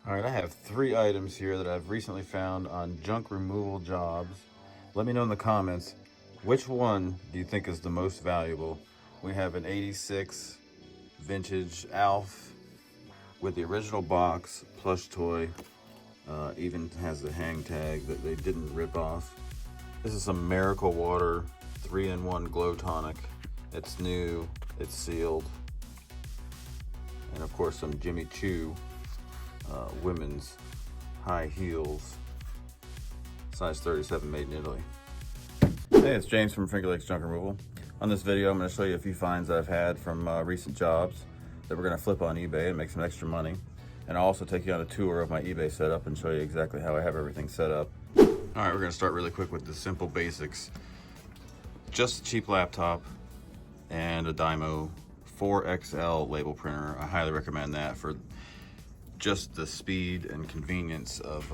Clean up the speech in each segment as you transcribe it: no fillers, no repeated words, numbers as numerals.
All right, I have 3 items here that I've recently found on junk removal jobs. Let me know in the comments, which one do you think is the most valuable? We have an 86 vintage Alf with the original box, plush toy, even has the hang tag that they didn't rip off. This is some Miracle Water 3-in-1 Glow Tonic. It's new, it's sealed. And of course some Jimmy Choo women's high heels, size 37, made in Italy. Hey, it's James from Finger Lakes Junk Removal. On this video, I'm going to show you a few finds I've had from recent jobs that we're going to flip on eBay and make some extra money. And I'll also take you on a tour of my eBay setup and show you exactly how I have everything set up. All right, we're going to start really quick with the simple basics. Just a cheap laptop and a Dymo 4XL label printer. I highly recommend that for just the speed and convenience of,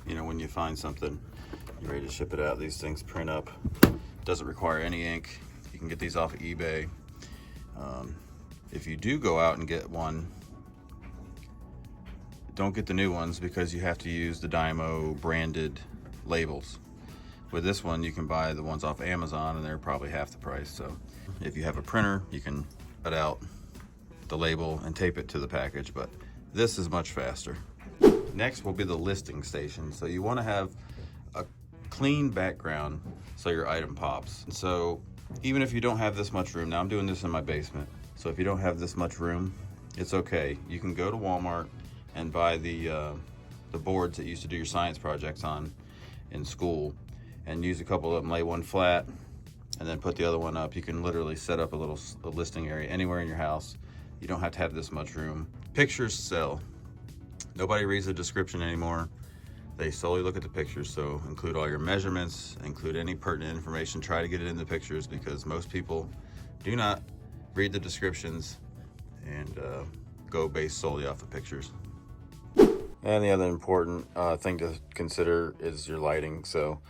when you find something, you're ready to ship it out. These things print up. Doesn't require any ink. You can get these off of eBay. If you do go out and get one, don't get the new ones because you have to use the Dymo branded labels. With this one, you can buy the ones off Amazon and they're probably half the price. So if you have a printer, you can cut out the label and tape it to the package, but this is much faster. Next will be the listing station. So you want to have a clean background so your item pops. So even if you don't have this much room, now I'm doing this in my basement, so if you don't have this much room, it's okay. You can go to Walmart and buy the boards that you used to do your science projects on in school, and use a couple of them, lay one flat and then put the other one up. You can literally set up a listing area anywhere in your house. You don't have to have this much room. Pictures sell. Nobody reads the description anymore. They solely look at the pictures, so include all your measurements, include any pertinent information, try to get it in the pictures because most people do not read the descriptions and go based solely off of pictures. And the other important thing to consider is your lighting. So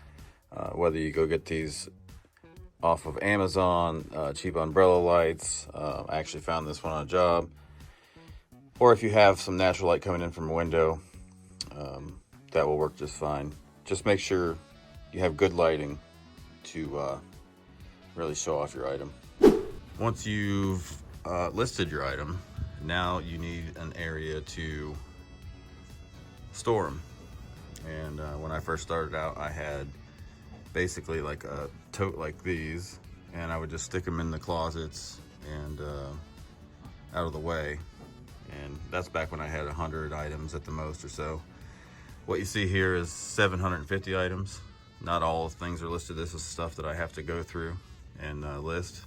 whether you go get these off of Amazon, cheap umbrella lights, I actually found this one on a job, or if you have some natural light coming in from a window, that will work just fine. Just make sure you have good lighting to really show off your item. Once you've listed your item, now you need an area to store them. And when I first started out, I had basically like a tote like these, and I would just stick them in the closets and out of the way. And that's back when I had 100 items at the most or so. What you see here is 750 items. Not all things are listed. This is stuff that I have to go through and list.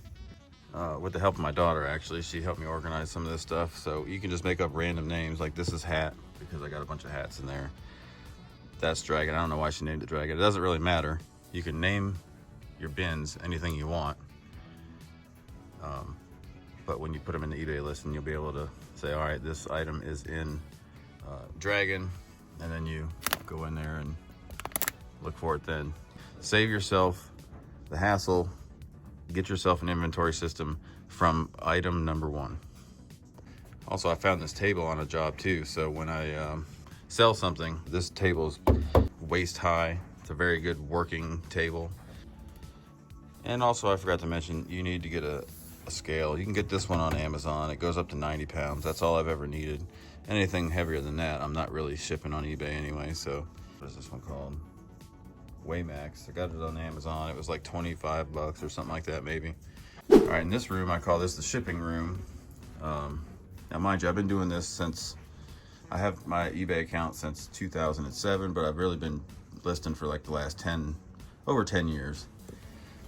With the help of my daughter, actually, she helped me organize some of this stuff. So you can just make up random names, like this is hat, because I got a bunch of hats in there. That's dragon. I don't know why she named it dragon. It doesn't really matter. You can name your bins anything you want. But when you put them in the eBay listing, you'll be able to say, all right, this item is in dragon, and then you go in there and look for it then. Save yourself the hassle. Get yourself an inventory system from item number 1. Also, I found this table on a job too, so when I sell something, this table is waist high. It's a very good working table. And also, I forgot to mention, you need to get a scale. You can get this one on Amazon. It goes up to 90 pounds. That's all I've ever needed. Anything heavier than that, I'm not really shipping on eBay anyway. So what is this one called? Weighmax. I got it on Amazon. It was like 25 bucks or something like that, maybe. All right, in this room, I call this the shipping room. Now, mind you, I've been doing this since, I have my eBay account since 2007, but I've really been listing for like the last over 10 years.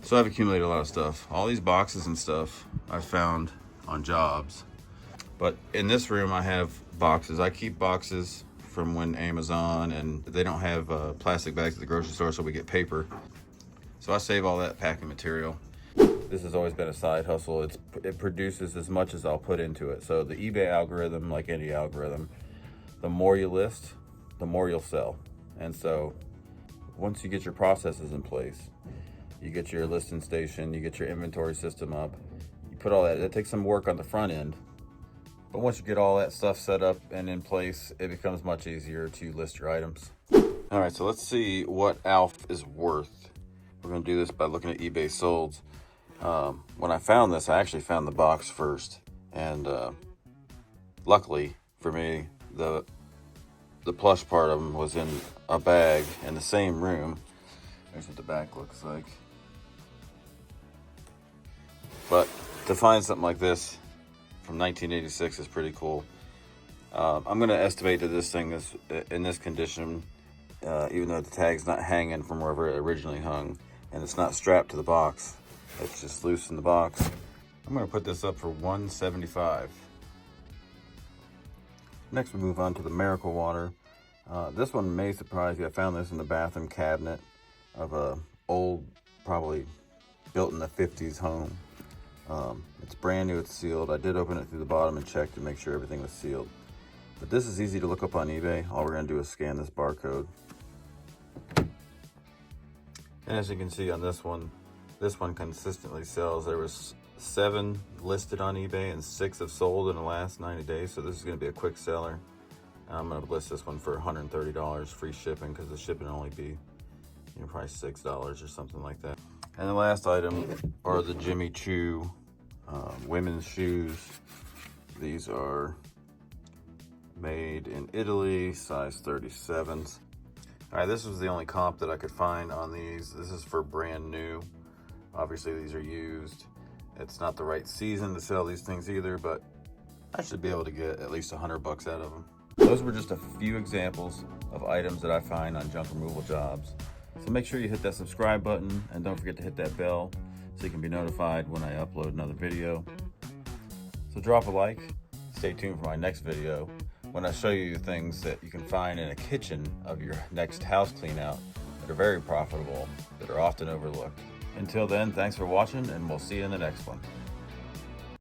So I've accumulated a lot of stuff. All these boxes and stuff I found on jobs. But in this room, I have boxes. I keep boxes from when Amazon, and they don't have plastic bags at the grocery store, so we get paper. So I save all that packing material. This has always been a side hustle. It produces as much as I'll put into it. So the eBay algorithm, like any algorithm, the more you list, the more you'll sell. And so once you get your processes in place, you get your listing station, you get your inventory system up, you put all that, it takes some work on the front end, But once you get all that stuff set up and in place, it becomes much easier to list your items. All right, so let's see what ALF is worth. We're gonna do this by looking at eBay solds. When I found this, I actually found the box first. And luckily for me, the plush part of them was in a bag in the same room. Here's what the back looks like. But to find something like this from 1986 is pretty cool. I'm going to estimate that this thing is in this condition, even though the tag's not hanging from wherever it originally hung, and it's not strapped to the box. It's just loose in the box. I'm going to put this up for $175. Next we move on to the Miracle Water. This one may surprise you. I found this in the bathroom cabinet of a old, probably built in the 50s home. It's brand new, it's sealed. I did open it through the bottom and check to make sure everything was sealed. But this is easy to look up on eBay. All we're gonna do is scan this barcode. And as you can see on this one consistently sells. There was 7 listed on eBay and 6 have sold in the last 90 days. So this is gonna be a quick seller. I'm gonna list this one for $130 free shipping, because the shipping will only be, probably $6 or something like that. And the last item are the Jimmy Choo women's shoes. These are made in Italy, size 37s. All right, this was the only comp that I could find on these. This is for brand new. Obviously these are used. It's not the right season to sell these things either, but I should be able to get at least $100 out of them. Those were just a few examples of items that I find on junk removal jobs. So make sure you hit that subscribe button and don't forget to hit that bell so you can be notified when I upload another video. So drop a like, stay tuned for my next video when I show you things that you can find in a kitchen of your next house clean out that are very profitable, that are often overlooked. Until then, thanks for watching, and we'll see you in the next one.